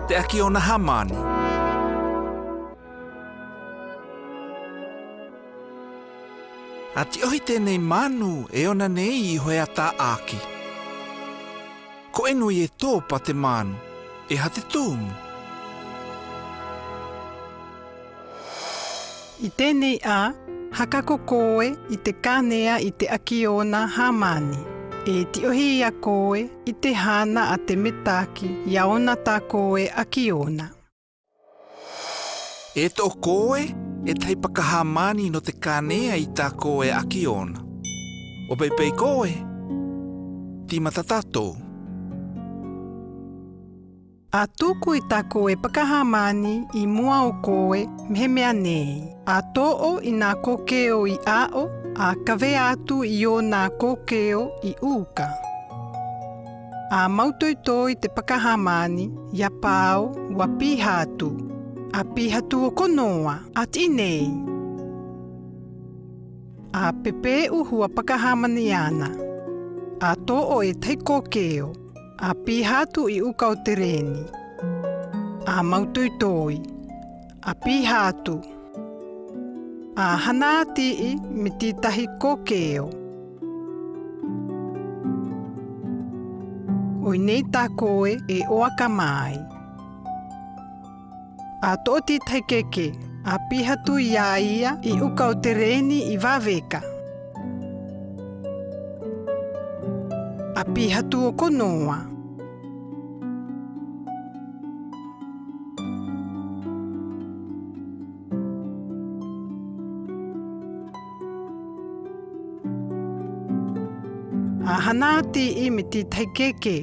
Te aki ona hamani. Ati ohi tēnei manu e ona nei I hoi a tā aki. Ko e nui e tōpa te manu, e ha te tūmu. I tēnei a, hakako koe I te kānea I te akiona hamani. E ti ohi ia koe I te hana a te metaki ia ona tā koe akiona. E tō koe, e tai pakahamani no te kānea I tā koe akiona. O peipei koe, ti matatatou. A tuku I tā koe pakahamani I mua o koe mehe mea nei. A tōo I nā kokeo I ao, a kawe atu I o nā kokeo I uka. A mautoitoi te pakahamani, ia pāo wa pihatu. A pihatu o konoa, ati nei. A pepe uhua pakahamani ana. A tōo e tei kokeo. A pihatu I uka o te reni. A mautoitoi. A pihatu. A hanātii me tītahi kokeo. Oi nei tā koe e oaka mai. A tō tītahi keke. A pihatu ia ia I uka o te reni I waweka. A pihatu o konoa. A hanātii me tītahi keke.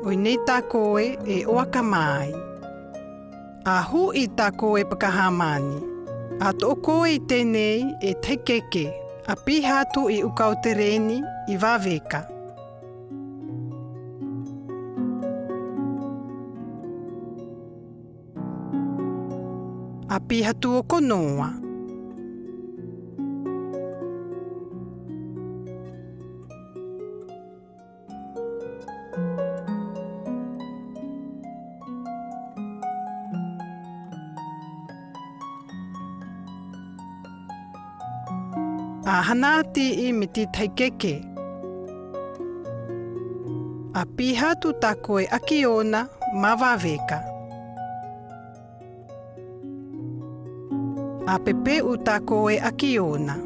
Oi nei tā koe e oaka mai. A hu I tā koe pakahamani. A tō koe I tēnei e teikeke. A pihatu I uka o te reni I waweka. A pihatu o konoa. A hanātii me tītai keke. A pihatu tā koe akiona ma waweka. A pepeu tā koe akiona.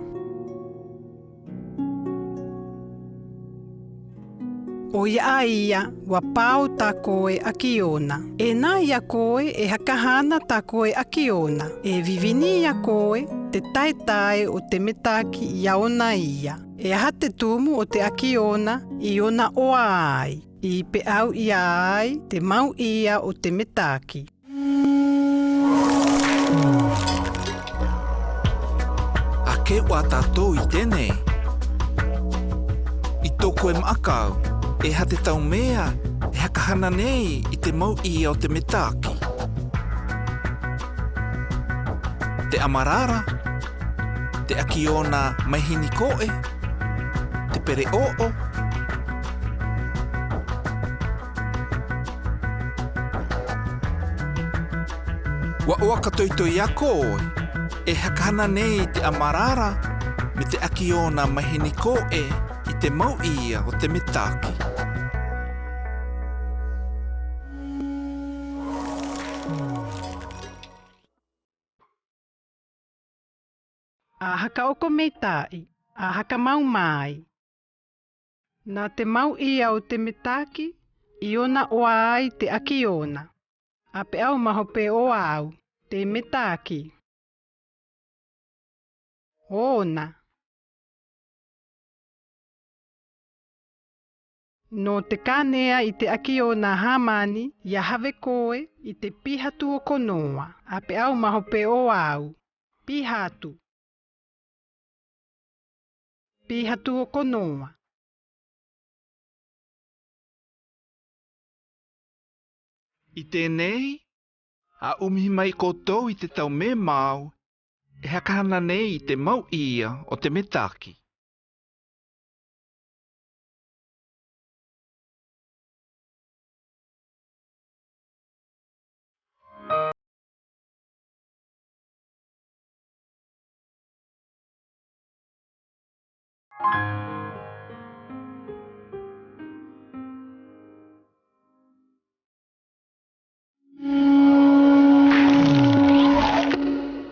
O ia ia wa pāo tā koe akiona. E nā ia koe e hakahana tā koe akiona. E vivini ia koe te taetae o te metaki ia ona ia. E aha te tumu o te akiona I ona oa ai. I pe au ia ai te mau ia o te metaki. A ke wa tātou I tēnei. I tōku e maakau, e ha te tau mea, e hakahana nei I te mau ia o te metaki. Te amarara, te akiona maihini koe, te pere o'o. Wa oaka toitoi a koe, e hakahana nei te amarara me te akiona maihini koe I te mau ia o te metaki. A haka oko mei tai, a haka mau mai. Nā te mau ia o te metaki, I ona oa ai te akiona. A pe au maho pe o au, te metaki. Ona. No te kānea I te akiona hamani, ia have koe I te pihatu o konoa. A pe au maho pe o au. Pihatu. Pihatu o konoa. I tēnei, a umihi mai koutou I te tau me mau, e hakahana nei I te mau ia o te metaki.